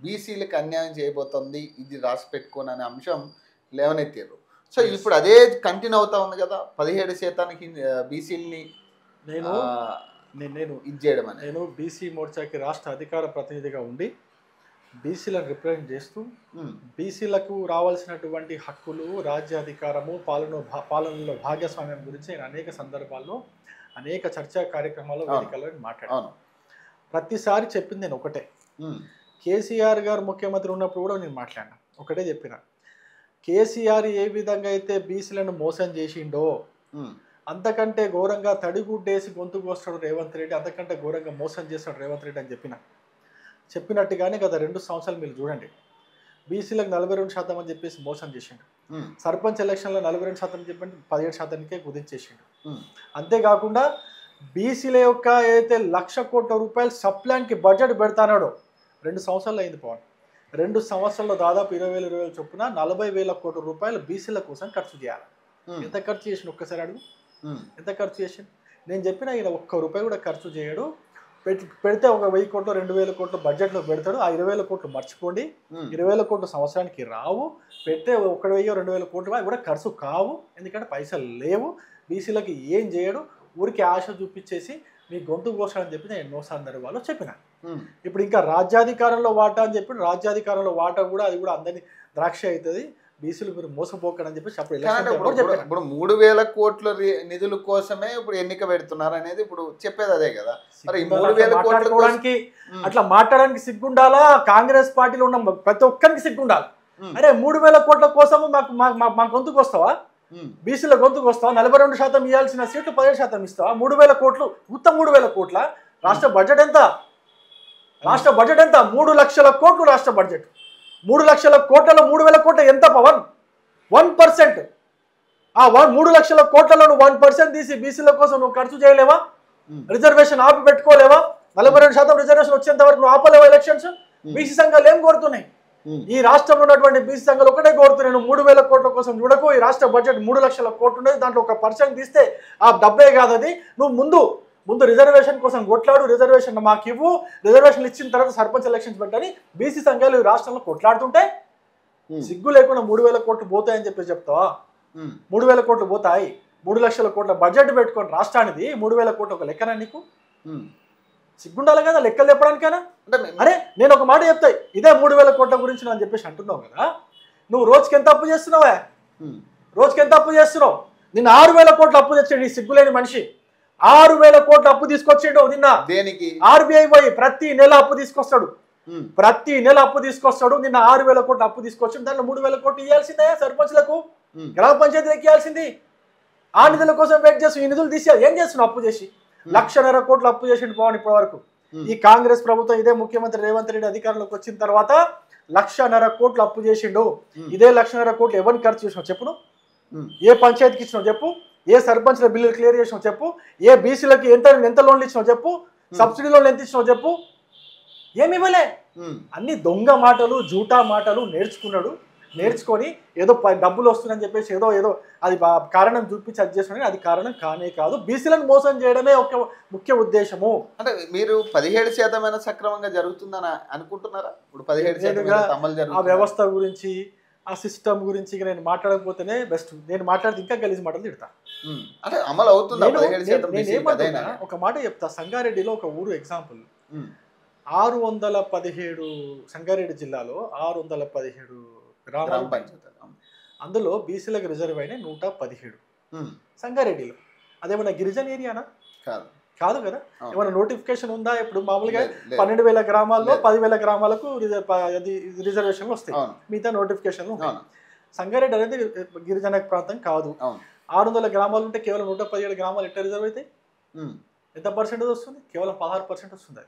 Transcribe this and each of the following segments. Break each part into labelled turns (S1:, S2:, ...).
S1: బీసీలకు అన్యాయం చేయబోతుంది ఇది రాసి పెట్టుకోని అనే అంశం లేవనెత్తారు. సో ఇప్పుడు అదే కంటిన్యూ అవుతా ఉంది కదా 17% బీసీలని
S2: నేను
S1: ఇది చేయడం అనేది.
S2: నేను బీసీ మోర్చాకి రాష్ట్ర అధికార ప్రతినిధిగా ఉండి బీసీలను రిప్రజెంట్ చేస్తూ బీసీలకు రావాల్సినటువంటి హక్కులు, రాజ్యాధికారము, పాలనలో భాగస్వామ్యం గురించి నేను అనేక సందర్భాల్లో అనేక చర్చా కార్యక్రమాల్లో వేదికల్లో మాట్లాడాను. ప్రతిసారి చెప్పింది నేను ఒకటే, కేసీఆర్ గారు ముఖ్యమంత్రి ఉన్నప్పుడు కూడా నేను మాట్లాడినా ఒకటే చెప్పిన, కేసీఆర్ ఏ విధంగా అయితే బీసీలను మోసం చేసిండో అంతకంటే ఘోరంగా తడిగుడ్డేసి గొంతు కోస్తాడు రేవంత్ రెడ్డి, అంతకంటే ఘోరంగా మోసం చేస్తాడు రేవంత్ రెడ్డి అని చెప్పినట్టుగానే గత 2 సంవత్సరాలు మీరు చూడండి, బీసీలకు 42% అని చెప్పేసి మోసం చేసిండు. సర్పంచ్ ఎలక్షన్లో 42% చెప్పండి 17%కే కుదించేసిండు. అంతేకాకుండా బీసీల యొక్క ఏదైతే 1,00,000 కోట్ల రూపాయలు సప్లాన్కి బడ్జెట్ పెడతానాడో 2 సంవత్సరాలు అయింది పవన్. 2 సంవత్సరాల్లో దాదాపు 20,000 చొప్పున 40,000 కోట్ల రూపాయలు బీసీల కోసం ఖర్చు చేయాలి. ఎంత ఖర్చు చేసిండు ఒక్కసారి అడుగు, ఎంత ఖర్చు చేసిండు? నేను చెప్పిన ఈయన ₹1 కూడా ఖర్చు చేయడు. పెడితే ఒక 1,000 కోట్లు 2,000 కోట్లు బడ్జెట్లో పెడతాడు. ఆ 20,000 కోట్లు మర్చిపోండి, 20,000 కోట్లు సంవత్సరానికి రావు. పెడితే 1,000 2,000 కోట్లు అవి కూడా ఖర్చు కావు, ఎందుకంటే పైసలు లేవు. బీసీలకి ఏం చేయడు, ఊరికి ఆశ చూపించేసి మీ గొంతు కోసాడని చెప్పి నేను ఎన్నో సందర్భాల్లో చెప్పిన. ఇప్పుడు ఇంకా రాజ్యాధికారంలో వాటా అని చెప్పి, రాజ్యాధికారంలో వాటా కూడా అది కూడా అందరినీ ద్రాక్ష అవుతుంది, బీసీలు మీరు మోసపోకడని చెప్పి
S1: ఇప్పుడు 3,000 కోట్ల నిధుల కోసమే ఇప్పుడు ఎన్నిక పెడుతున్నారు అనేది ఇప్పుడు చెప్పేది అదే కదా. మరి 3,000
S2: కోట్లకి అట్లా మాట్లాడడానికి సిగ్గుండాలా? కాంగ్రెస్ పార్టీలో ఉన్న ప్రతి ఒక్కరికి సిగ్గుండాలి. అరే 3,000 కోట్ల కోసము మా గొంతుకు వస్తావా? బీసీల గొంతుకు వస్తావా? 42% ఇవ్వాల్సిన సీట్లు 17% ఇస్తావా? 3,000 కోట్లు మొత్తం 3,000 కోట్ల రాష్ట్ర బడ్జెట్ ఎంత? రాష్ట్ర బడ్జెట్ ఎంత? 3 లక్షల కోట్లు రాష్ట్ర బడ్జెట్. 3 లక్షల కోట్లలో 3,000 కోట్ల ఎంత పవన్? 1%. ఆ 3 లక్షల కోట్లలో నువ్వు 1% తీసి బీసీల కోసం నువ్వు ఖర్చు చేయలేవా? రిజర్వేషన్ ఆపి పెట్టుకోలేవా? 42% రిజర్వేషన్ వచ్చేంత వరకు నువ్వు ఆపలేవా ఎలక్షన్స్? బీసీ సంఘాలు ఏం కోరుతున్నాయి? ఈ రాష్ట్రంలో ఉన్నటువంటి బీసీ సంఘాలు ఒకటే కోరుతున్నాయి, 3,000 కోట్ల కోసం చూడకు. ఈ రాష్ట్ర బడ్జెట్ 3 లక్షల కోట్లు ఉండేది, దాంట్లో 1% తీస్తే ఆ డబ్బే కాదు అది. నువ్వు ముందు రిజర్వేషన్ కోసం కొట్లాడు, రిజర్వేషన్ మాకు ఇవ్వు, రిజర్వేషన్ ఇచ్చిన తర్వాత సర్పంచ్ ఎలక్షన్స్ పెట్టని బీసీ సంఘాలు ఈ రాష్ట్రంలో కొట్లాడుతుంటే సిగ్గు లేకుండా 3,000 కోట్లు పోతాయని చెప్పి చెప్తావా? 3,000 కోట్లు పోతాయి. 3 లక్షల కోట్ల బడ్జెట్ పెట్టుకొని రాష్ట్రానికి 3,000 కోట్లు ఒక లెక్కనా? నీకు సిగ్గుండాలి కదా లెక్కలు చెప్పడానికైనా? అరే నేను ఒక మాట చెప్తాయి, ఇదే 3,000 కోట్ల గురించి అని చెప్పేసి అంటున్నావు కదా, నువ్వు రోజుకి ఎంత అప్పు చేస్తున్నావా? రోజుకి ఎంత అప్పు చేస్తున్నావు? నిన్న 6,000 కోట్లు అప్పు తెచ్చాడు ఈ సిగ్గులేని మనిషి. 6,000 కోట్ల అప్పు తీసుకొచ్చిండు నిన్న.
S1: దేనికి?
S2: ఆర్బీఐ పోయి ప్రతి నెల అప్పు తీసుకొస్తాడు, ప్రతి నెల అప్పు తీసుకొస్తాడు. నిన్న 6,000 కోట్ల అప్పు తీసుకొచ్చిండు. దాంట్లో 3,000 కోట్లు ఇవ్వాల్సిందే సర్పంచ్లకు, గ్రామ పంచాయతీలకు ఇవ్వాల్సింది. ఆ నిధుల కోసం వెయిట్ చేస్తూ ఈ నిధులు తీసి ఏం చేస్తున్నావు? అప్పు చేసి 1,50,000 కోట్లు అప్పు చేసిండు పవన్ ఇప్పటి వరకు. ఈ కాంగ్రెస్ ప్రభుత్వం ఇదే ముఖ్యమంత్రి రేవంత్ రెడ్డి అధికారంలోకి వచ్చిన తర్వాత 1,50,000 కోట్లు అప్పు చేసిండు. ఇదే 1,50,000 కోట్లు ఎవరిని ఖర్చు చేసినావు చెప్పును? ఏ పంచాయతీకి ఇచ్చినావు చెప్పు? ఏ సర్పంచ్ల బిల్లులు క్లియర్ చేసినావు చెప్పు? ఏ బీసీలకి ఎంత లోన్లు ఇచ్చినావు చెప్పు? సబ్సిడీ లోన్లు ఎంత ఇచ్చినావు చెప్పు? ఏమి ఇవ్వలే. అన్ని దొంగ మాటలు, జూటా మాటలు నేర్చుకొని ఏదో డబ్బులు వస్తుందని చెప్పేసి ఏదో అది కారణం చూపించి అది చేసిన, అది కారణం కానే కాదు. బీసీలను మోసం చేయడమే ఒక ముఖ్య ఉద్దేశము.
S1: అంటే మీరు 17% సక్రమంగా జరుగుతుందని అనుకుంటున్నారా? ఇప్పుడు 17% అమలు జరుగుతుంది.
S2: ఆ వ్యవస్థ గురించి, ఆ సిస్టమ్ గురించి నేను మాట్లాడకపోతేనే బెస్ట్. నేను మాట్లాడితే ఇంకా గలీజ్ మాటలు తిడతా.
S1: అంటే అమలు అవుతుందా?
S2: నేనేమంటున్నా ఒక మాట చెప్తా. సంగారెడ్డిలో ఒక ఊరు ఎగ్జాంపుల్, 617 సంగారెడ్డి జిల్లాలో 617 గ్రామ పంచాయతీలు, అందులో బీసీలకు రిజర్వ్ అయిన 117 సంగారెడ్డిలో. అదేమన్నా గిరిజన ఏరియానా? కాదు కదా. ఏమైనా నోటిఫికేషన్ ఉందా? ఇప్పుడు మామూలుగా 12,000 గ్రామాల్లో 10,000 గ్రామాలకు రిజర్వేషన్లు వస్తాయి, మిగతా నోటిఫికేషన్లు ఉంటాయి. సంగారెడ్డి అనేది గిరిజన ప్రాంతం కాదు. 600 గ్రామాలు ఉంటే కేవలం 117 గ్రామాలు ఎట్లా రిజర్వ్ అవుతాయి? ఎంత పర్సెంటేజ్ వస్తుంది? కేవలం 16% వస్తుంది.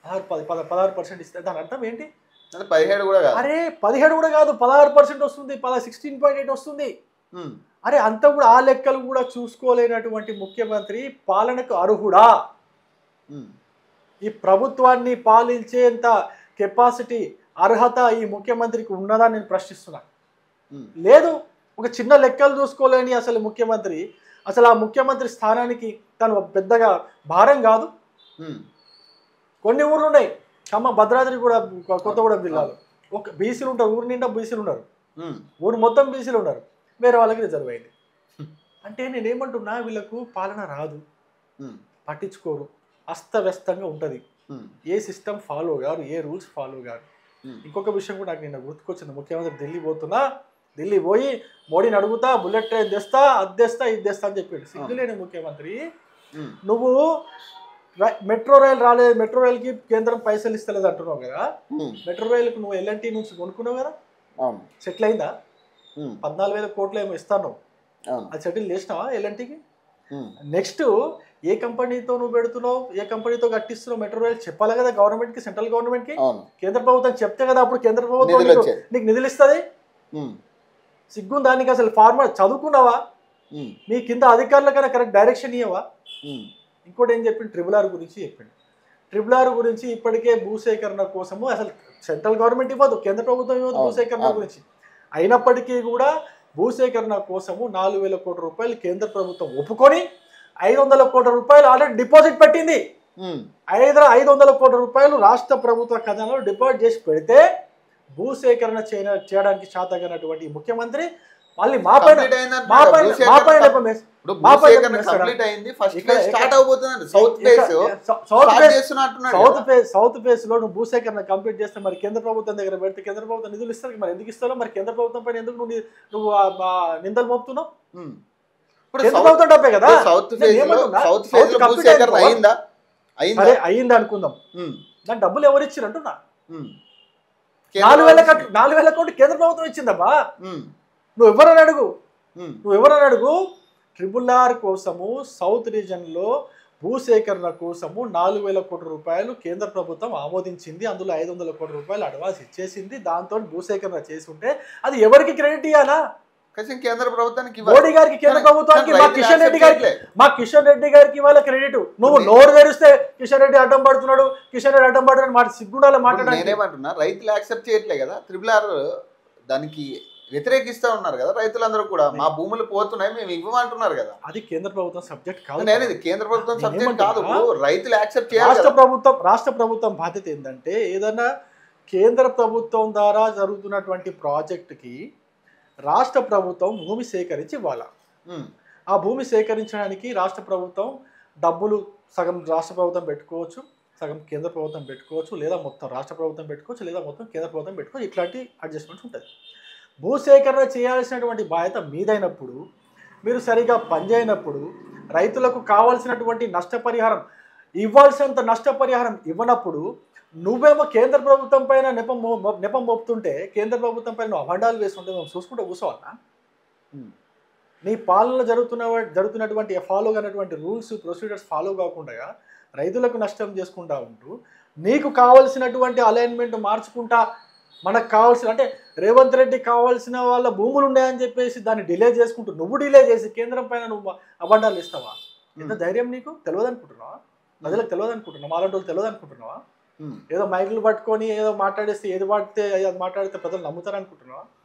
S2: 16% ఇస్తే దాని అర్థం ఏంటి?
S1: 17 కూడా కాదు.
S2: అరే 17 కూడా కాదు, 16% వస్తుంది, 16.8 వస్తుంది. అరే అంతా కూడా ఆ లెక్కలు కూడా చూసుకోలేనటువంటి ముఖ్యమంత్రి పాలనకు అర్హుడా? ఈ ప్రభుత్వాన్ని పాలించేంత కెపాసిటీ, అర్హత ఈ ముఖ్యమంత్రికి ఉన్నదా నేను ప్రశ్నిస్తున్నా. లేదు. ఒక చిన్న లెక్కలు చూసుకోలేని అసలు ముఖ్యమంత్రి, అసలు ఆ ముఖ్యమంత్రి స్థానానికి తను పెద్దగా భారం కాదు. కొన్ని ఊర్లు ఉన్నాయి ఖమ్మం భద్రాద్రి కూడా కొత్తగూడెం జిల్లాలో ఒక బీసీలు ఉంటారు, ఊరు నిండా బీసీలు ఉన్నారు, ఊరు మొత్తం బీసీలు ఉన్నారు, వేరే వాళ్ళకి రిజర్వ్ అయింది. అంటే నేనేమంటున్నా, వీళ్ళకు పాలన రాదు, పట్టించుకోరు, అస్తవ్యస్తంగా ఉంటుంది, ఏ సిస్టమ్ ఫాలో గారు, ఏ రూల్స్ ఫాలో గారు. ఇంకొక విషయం కూడా నాకు నిన్న గుర్తుకొచ్చింది. ముఖ్యమంత్రి ఢిల్లీ పోతున్నా, ఢిల్లీ పోయి మోడీని అడుగుతా, బుల్లెట్ ట్రైన్ తెస్తా, అది తెస్తా, ఇది తెస్తా అని చెప్పాడు. సిగ్గులేని ముఖ్యమంత్రి, నువ్వు మెట్రో రైల్ రాలేదు, మెట్రో రైల్కి కేంద్రం పైసలు ఇస్తలేదు అంటున్నావు కదా, మెట్రో రైలుకు నువ్వు ఎల్ఎన్టీ నుంచి కొనుక్కున్నావు కదా, సెటిల్ అయిందా? 14,000 కోట్లు ఏమో ఇస్తాను, అది సెటిల్ చేసినావా ఎల్ఎన్టీకి? నెక్స్ట్ ఏ కంపెనీతో నువ్వు పెడుతున్నావు, ఏ కంపెనీతో కట్టిస్తున్నావు మెట్రో రైల్ చెప్పాలి కదా గవర్నమెంట్కి, సెంట్రల్ గవర్నమెంట్కి, కేంద్ర ప్రభుత్వం చెప్తే కదా అప్పుడు కేంద్ర ప్రభుత్వం నీకు నిధులు ఇస్తుంది. సిగ్గు దానికి అసలు ఫార్మర్ చదువుకున్నావా, నీ కింద అధికారులకైనా కరెక్ట్ డైరెక్షన్ ఇవ్వవా? ఇంకోటి ఏం చెప్పిండు, RRR గురించి చెప్పిండు. RRR గురించి ఇప్పటికే భూసేకరణ కోసము అసలు సెంట్రల్ గవర్నమెంట్ ఇవ్వదు, కేంద్ర ప్రభుత్వం ఇవ్వదు భూసేకరణ గురించి. అయినప్పటికీ కూడా భూసేకరణ కోసము 4,000 కోట్ల రూపాయలు కేంద్ర ప్రభుత్వం ఒప్పుకొని 500 కోట్ల రూపాయలు ఆల్రెడీ డిపాజిట్ పెట్టింది. 500 కోట్ల రూపాయలు రాష్ట్ర ప్రభుత్వ ఖజానాలో డిపాజిట్ చేసి పెడితే భూసేకరణ చేయడానికి చేతగానటువంటి ముఖ్యమంత్రి మళ్ళీ సౌత్ ఫేస్ లో నువ్వు భూసేకరణ కంప్లీట్ చేస్తే మరి కేంద్ర ప్రభుత్వం దగ్గర పెడితే కేంద్ర ప్రభుత్వం నిధులు ఇస్తారు, మరి ఎందుకు ఇస్తారో, మరి కేంద్ర ప్రభుత్వం పైన ఎందుకు నువ్వు నిందలు మోపుతున్నావు? కేంద్ర ప్రభుత్వం డబ్బే కదా. అయ్యింది అనుకుందాం, దాని డబ్బులు ఎవరు ఇచ్చారు అంటున్నా. 4,000 కోట్లు కేంద్ర ప్రభుత్వం ఇచ్చిందబ్బా. నువ్వు ఎవరని అడుగు. RRR కోసము సౌత్ రీజన్ లో భూసేకరణ కోసము 4,000 కోట్ల రూపాయలు కేంద్ర ప్రభుత్వం ఆమోదించింది. అందులో 500 కోట్ల రూపాయలు అడ్వాన్స్ ఇచ్చేసింది. దాంతో భూసేకరణ చేసి ఉంటే అది ఎవరికి క్రెడిట్ ఇవ్వాలా?
S1: కేంద్ర ప్రభుత్వానికి,
S2: మోడీ గారికి, కేంద్ర ప్రభుత్వానికి, మా కిషన్ రెడ్డి గారికి ఇవాళ క్రెడిట్. నువ్వు నోరు తెరిస్తే కిషన్ రెడ్డి అడ్డం పడుతున్నాడు, కిషన్ రెడ్డి అడ్డం పడుతున్నాడు మాట సిగ్గుండాలి మాట్లాడాలి.
S1: నేనేమంటున్నా, రైతులు యాక్సెప్ట్ చేయట్లే కదా RRR, దానికి వ్యతిరేకిస్తా ఉన్నారు కదా రైతులందరూ కూడా. మా భూములు పోతున్నాయి, మేము ఇవ్వమంటున్నారు కదా.
S2: అది కేంద్ర ప్రభుత్వం సబ్జెక్ట్ కాదు.
S1: నేను కేంద్ర ప్రభుత్వం సబ్జెక్ట్ కాదు, రైతులు యాక్సెప్ట్ చేయాలి.
S2: రాష్ట్ర ప్రభుత్వం బాధ్యత ఏంటంటే, ఏదైనా కేంద్ర ప్రభుత్వం ద్వారా జరుగుతున్నటువంటి ప్రాజెక్టుకి రాష్ట్ర ప్రభుత్వం భూమి సేకరించి ఇవ్వాలి. ఆ భూమి సేకరించడానికి రాష్ట్ర ప్రభుత్వం డబ్బులు సగం రాష్ట్ర ప్రభుత్వం పెట్టుకోవచ్చు, సగం కేంద్ర ప్రభుత్వం పెట్టుకోవచ్చు, లేదా మొత్తం రాష్ట్ర ప్రభుత్వం పెట్టుకోవచ్చు, లేదా మొత్తం కేంద్ర ప్రభుత్వం పెట్టుకోవచ్చు. ఇట్లాంటి అడ్జస్ట్మెంట్స్ ఉంటుంది. భూసేకరణ చేయాల్సినటువంటి బాధ్యత మీదైనప్పుడు, మీరు సరిగా పనిచేయనప్పుడు, రైతులకు కావాల్సినటువంటి నష్టపరిహారం ఇవ్వాల్సినంత నష్టపరిహారం ఇవ్వనప్పుడు, నువ్వేమో కేంద్ర ప్రభుత్వం పైన నెపం మోపుతుంటే, కేంద్ర ప్రభుత్వం పైన నువ్వు అభండాలు వేస్తుంటే మేము చూసుకుంటూ కూర్చోవాలన్నా? నీ పాలనలో జరుగుతున్నటువంటి ఫాలో కానటువంటి రూల్స్ ప్రొసీజర్స్ ఫాలో కాకుండా రైతులకు నష్టం చేసుకుంటా ఉంటూ, నీకు కావాల్సినటువంటి అలైన్మెంట్ మార్చుకుంటా, మనకు కావాల్సిన అంటే రేవంత్ రెడ్డి కావాల్సిన వాళ్ళ భూములు ఉన్నాయని చెప్పేసి దాన్ని డిలే చేసుకుంటూ, నువ్వు డిలే చేసి కేంద్రం పైన నువ్వు అభండాలు ఇస్తావా? ఎంత ధైర్యం నీకు? తెలియదు అనుకుంటున్నావా? ప్రజలకు తెలియదు అనుకుంటున్నావా? అలాంటి వాళ్ళు తెలియదు అనుకుంటున్నావా? ఏదో మైకులు పట్టుకొని ఏదో మాట్లాడేస్తే ఏది పడితే అది మాట్లాడితే ప్రజలు నమ్ముతారు అనుకుంటున్నావా?